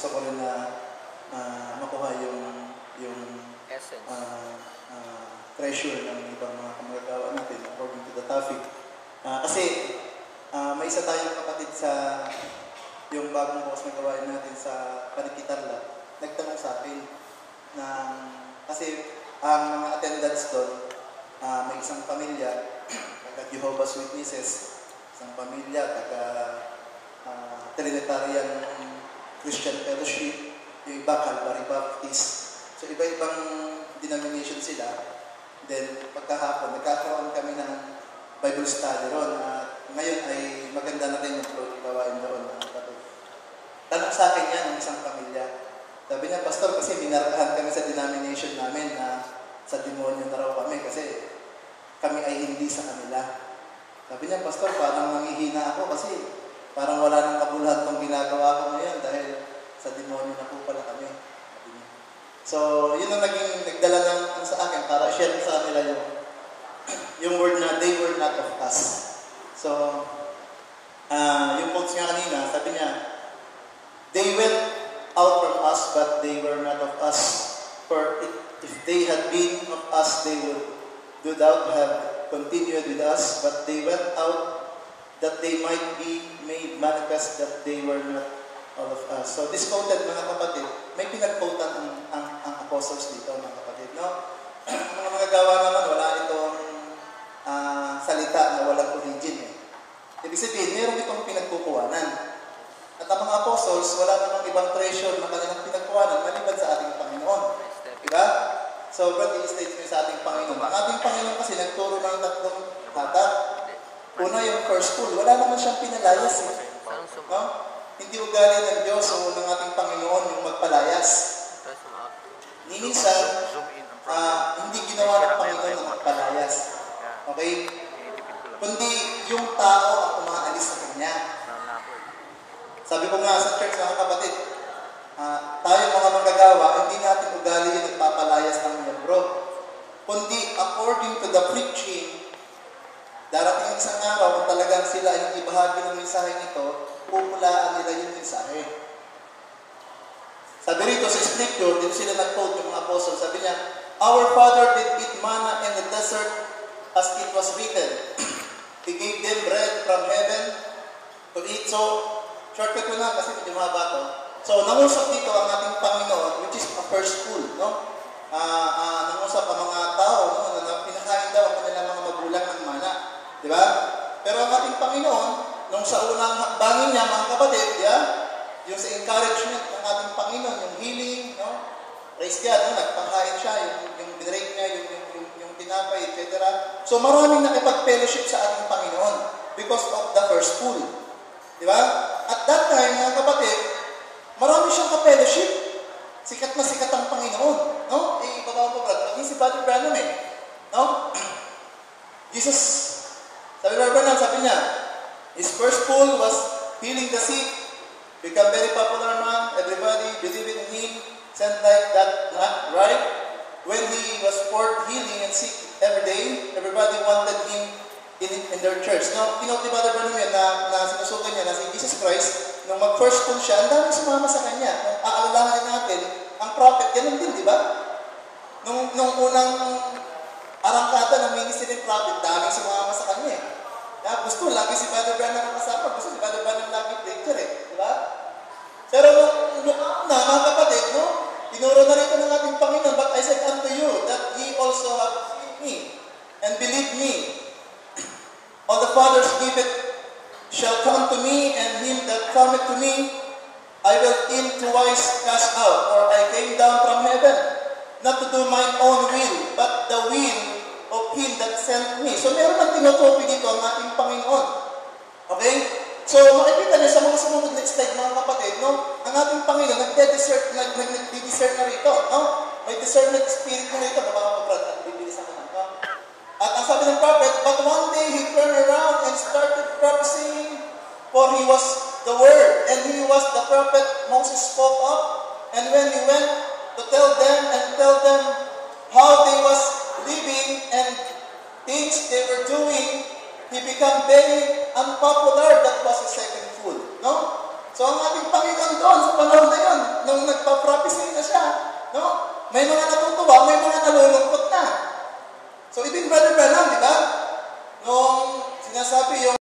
gusto ko rin na makuha yung essence, treasure ng ibang mga kamagagawa natin according to the topic. Kasi may isa tayong kapatid sa yung bagong bukas na gawain natin sa Panikitarla, nagtanong sa akin na kasi ang mga attendants doon, may isang pamilya, taga Jehovah's Witnesses, isang pamilya, taga Trinitarian Christian Fellowship, yung iba Calvary Baptist. So iba-ibang denomination sila. Then pagkahapon, nagkakaroon kami ng Bible study ron. Ngayon ay maganda na rin yung gawain doon. Tanong sa akin yan ng isang pamilya. Sabi niya, Pastor, kasi minarkahan kami sa denomination namin na sa demonyo na raw kami kasi kami ay hindi sa kanila. Sabi niya, Pastor, parang nanghihina ako kasi parang wala nang kabuluhan tong ginagawa ko ngayon dahil sa demonyo na po pala kami. So, yun ang nagdala ng sa akin para share sa kanila yung word na they were not of us. So, yung quotes niya kanina, sabi niya, they went out from us but they were not of us. For if they had been of us, they would no doubt have continued with us, but they went out that they might be made manifest that they were not all of us. So this quoted, mga kapatid, may pinag-quotan ang apostles dito, mga kapatid. No? Mga gawa naman, wala itong salita na walang origin. Ibig sabihin, meron itong pinagkukuhanan. At ang mga apostles, wala namang ibang treasure na kanilang pinagkuhanan maliban sa ating Panginoon. Diba? So, brother, i-state nyo sa ating Panginoon. Ang ating Panginoon kasi nagturo ng tatlong hatak. Una, yung first school. Wala naman siyang pinalayas. No? Hindi ugali ng Diyos o ng ating Panginoon yung magpalayas. Minsan, hindi ginawa ng Panginoon ng magpalayas. Okay? Kundi yung tao ang umaalis sa Kanya. Sabi ko nga sa church, mga kapatid, tayo mga manggagawa, hindi natin ugali yung nagpapalayas ng miyembro. Kundi according to the preaching, darating ang isang araw kung talagang sila ay ibahagi ng mensahe nito, pupulaan nila yung mensahe. Sabi rito sa scripture, dito sila nag-quote yung mga apostles, sabi niya, our father did eat manna in the desert as it was written. He gave them bread from heaven to eat. So, shortcut ko na kasi medyo mahaba to. So, nangusap dito ang ating Panginoon, which is a first school, no? Nangusap ang mga tao, no? Na pinakain daw ang kanilang mga magulang ng mana. Di ba? Pero ang ating Panginoon, nung sa unang hakbangin niya, mga kapatid, yung sa encouragement ng ating Panginoon, yung healing, no? Praise God, no? Nagpangkain siya, yung binrake niya, yung tinapay, etc. So, maraming nakipag-fellowship sa ating Panginoon because of the first school. Di ba? At that time, mga kapatid, marami siyang ka-fellowship. Sikat na sikat ang Panginoon. No? Baba ko, brother. Hindi si Brother Branham No? Jesus, sabi Brother Branham, sabi niya, his first school was healing the sick, become very popular man, everybody believed in him, sent like that, right? When he was forth healing and sick every day, everybody wanted him in their church. Now, kinote ni Brother Branham na sinusukan niya na si Jesus Christ, nung mag-first school siya, ang dami sumama sa kanya. Kung aalalahanin natin, ang prophet, ganun din, di ba? Nung unang arangkada ng ministry ng prophet, daming sumama sa kanya. Gusto, lagi si Brother Branham ang kasama. Gusto si Brother Branham lagi lecture di ba? Pero nung mga kapatid, no? Tinuro na rito ng ating Panginoon, but I said unto you, that ye also have seen me, and believe me. All the fathers give it shall come to me, and him that cometh to me, I will in twice cast out. For I came down from heaven, not to do mine own will, but the will of him that sent me. So meron ng tinutupi dito ang ating Panginoon. Okay? So makikita niyo sa mga sumunod na slide, mga kapatid, no? Ang ating Panginoon, nagde-discern na rito, no? May discernment spirit na rito, mga kapatid, bibilis ako na, no? At ang sabi ng prophet, but one day he turned around and started prophesying, for he was the word, and he was the prophet Moses spoke of. And when he went to tell them how they was living and things they were doing, he became very unpopular. That was his second fool. No? So ang ating Panginoon doon sa panahon na yun, nung nagpa-prophecy na siya, no? May mga natutuwa, may mga nalulungkot na. So even Brother Branham, di ba? Nung sinasabi yung